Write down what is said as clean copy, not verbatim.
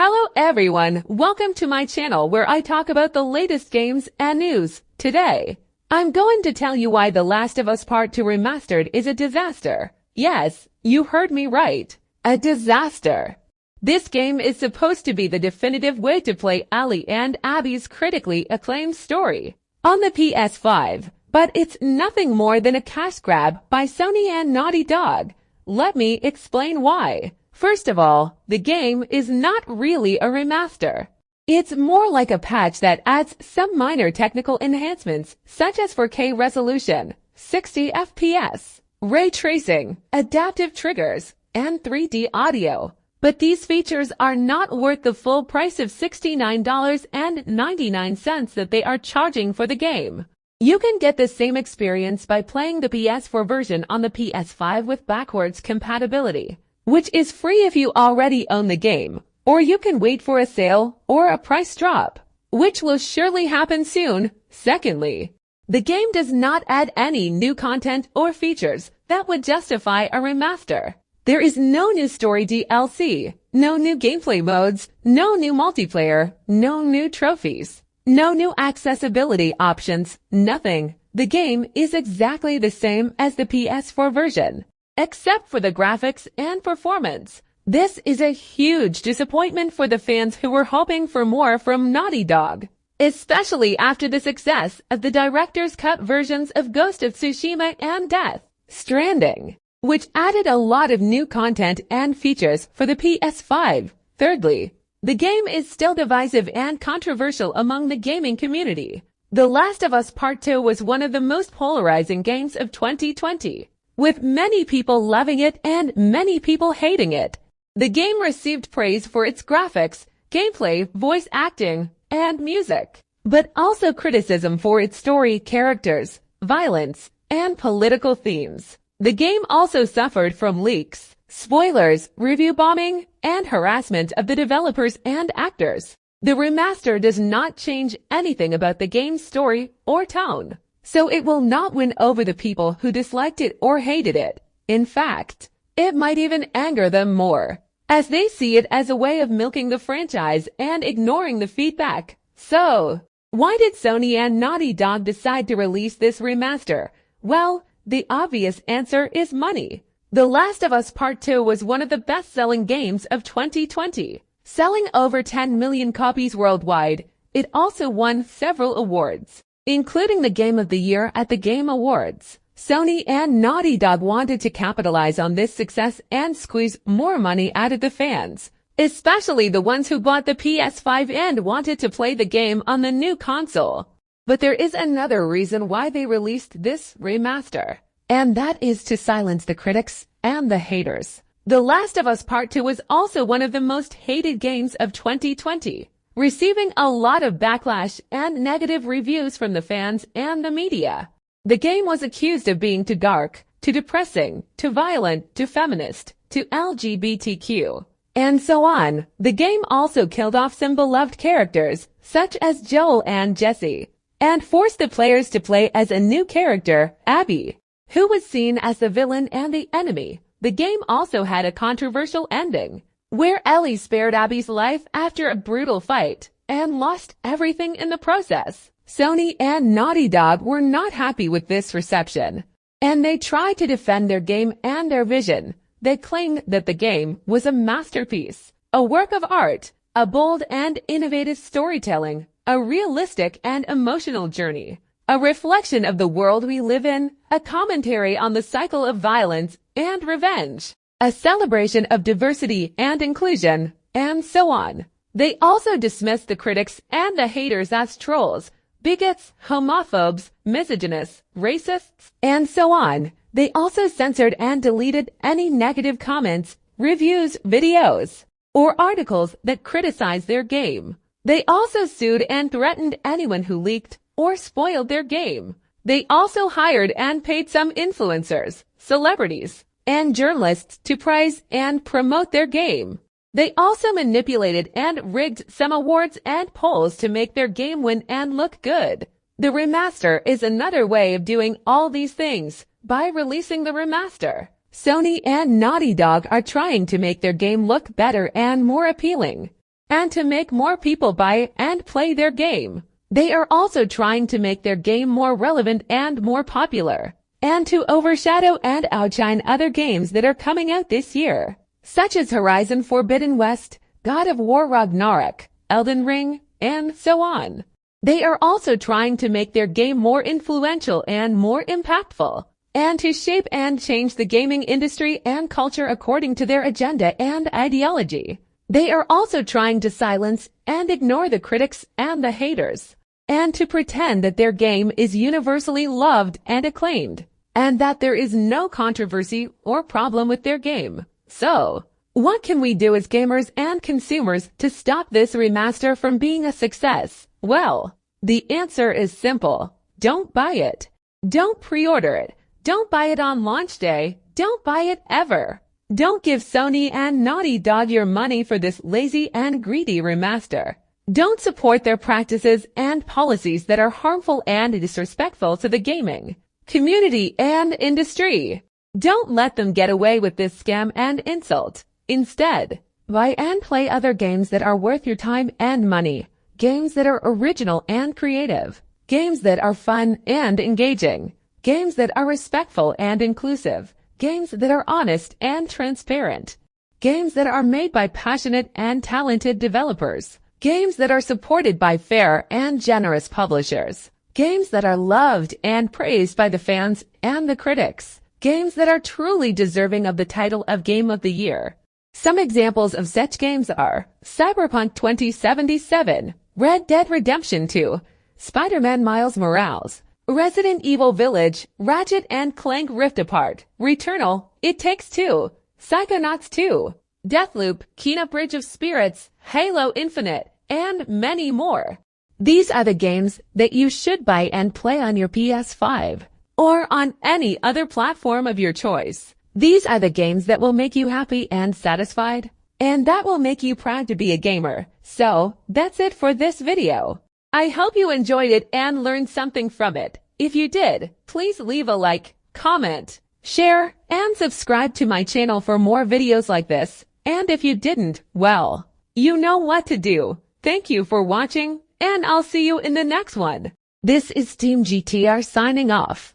Hello everyone, welcome to my channel where I talk about the latest games and news. Today, I'm going to tell you why The Last of Us Part 2 Remastered is a disaster. Yes, you heard me right. A disaster. This game is supposed to be the definitive way to play Ellie and Abby's critically acclaimed story on the PS5, but it's nothing more than a cash grab by Sony and Naughty Dog. Let me explain why. First of all, the game is not really a remaster. It's more like a patch that adds some minor technical enhancements, such as 4K resolution, 60 FPS, ray tracing, adaptive triggers, and 3D audio. But these features are not worth the full price of $69.99 that they are charging for the game. You can get the same experience by playing the PS4 version on the PS5 with backwards compatibility, which is free if you already own the game, or you can wait for a sale or a price drop, which will surely happen soon. Secondly, the game does not add any new content or features that would justify a remaster. There is no new story DLC, no new gameplay modes, no new multiplayer, no new trophies, no new accessibility options, nothing. The game is exactly the same as the PS4 version, except for the graphics and performance. This is a huge disappointment for the fans who were hoping for more from Naughty Dog, especially after the success of the director's cut versions of Ghost of Tsushima and Death Stranding, which added a lot of new content and features for the PS5. Thirdly, the game is still divisive and controversial among the gaming community. The Last of Us Part 2 was one of the most polarizing games of 2020, with many people loving it and many people hating it. The game received praise for its graphics, gameplay, voice acting, and music, but also criticism for its story, characters, violence, and political themes. The game also suffered from leaks, spoilers, review bombing, and harassment of the developers and actors. The remaster does not change anything about the game's story or tone, so it will not win over the people who disliked it or hated it. In fact, it might even anger them more, as they see it as a way of milking the franchise and ignoring the feedback. So, why did Sony and Naughty Dog decide to release this remaster? Well, the obvious answer is money. The Last of Us Part 2 was one of the best-selling games of 2020, selling over 10 million copies worldwide. It also won several awards, including the Game of the Year at the Game Awards. Sony and Naughty Dog wanted to capitalize on this success and squeeze more money out of the fans, especially the ones who bought the PS5 and wanted to play the game on the new console. But there is another reason why they released this remaster, and that is to silence the critics and the haters. The Last of Us Part 2 was also one of the most hated games of 2020, receiving a lot of backlash and negative reviews from the fans and the media. The game was accused of being too dark, too depressing, too violent, too feminist, too LGBTQ, and so on. The game also killed off some beloved characters, such as Joel and Jesse, and forced the players to play as a new character, Abby, who was seen as the villain and the enemy. The game also had a controversial ending, where Ellie spared Abby's life after a brutal fight and lost everything in the process. Sony and Naughty Dog were not happy with this reception, and they tried to defend their game and their vision. They claimed that the game was a masterpiece, a work of art, a bold and innovative storytelling, a realistic and emotional journey, a reflection of the world we live in, a commentary on the cycle of violence and revenge, a celebration of diversity and inclusion, and so on. They also dismissed the critics and the haters as trolls, bigots, homophobes, misogynists, racists, and so on. They also censored and deleted any negative comments, reviews, videos, or articles that criticized their game. They also sued and threatened anyone who leaked or spoiled their game. They also hired and paid some influencers, celebrities, and journalists to praise and promote their game. They also manipulated and rigged some awards and polls to make their game win and look good. The remaster is another way of doing all these things by releasing the remaster. Sony and Naughty Dog are trying to make their game look better and more appealing. and to make more people buy and play their game. They are also trying to make their game more relevant and more popular, and to overshadow and outshine other games that are coming out this year, such as Horizon Forbidden West, God of War Ragnarok, Elden Ring, and so on. They are also trying to make their game more influential and more impactful, and to shape and change the gaming industry and culture according to their agenda and ideology. They are also trying to silence and ignore the critics and the haters, and to pretend that their game is universally loved and acclaimed, and that there is no controversy or problem with their game. So, what can we do as gamers and consumers to stop this remaster from being a success? Well, the answer is simple. Don't buy it. Don't pre-order it. Don't buy it on launch day. Don't buy it ever. Don't give Sony and Naughty Dog your money for this lazy and greedy remaster. Don't support their practices and policies that are harmful and disrespectful to the gaming community and industry. Don't let them get away with this scam and insult. Instead, buy and play other games that are worth your time and money. Games that are original and creative. Games that are fun and engaging. Games that are respectful and inclusive. Games that are honest and transparent. Games that are made by passionate and talented developers. Games that are supported by fair and generous publishers. Games that are loved and praised by the fans and the critics. Games that are truly deserving of the title of Game of the Year. Some examples of such games are Cyberpunk 2077, Red Dead Redemption 2, Spider-Man Miles Morales, Resident Evil Village, Ratchet and Clank Rift Apart, Returnal, It Takes Two, Psychonauts 2, Deathloop, Kena Bridge of Spirits, Halo Infinite, and many more. These are the games that you should buy and play on your PS5 or on any other platform of your choice. These are the games that will make you happy and satisfied, and that will make you proud to be a gamer. So, that's it for this video. I hope you enjoyed it and learned something from it. If you did, please leave a like, comment, share, and subscribe to my channel for more videos like this. And if you didn't, well, you know what to do. Thank you for watching, and I'll see you in the next one. This is Team GTR signing off.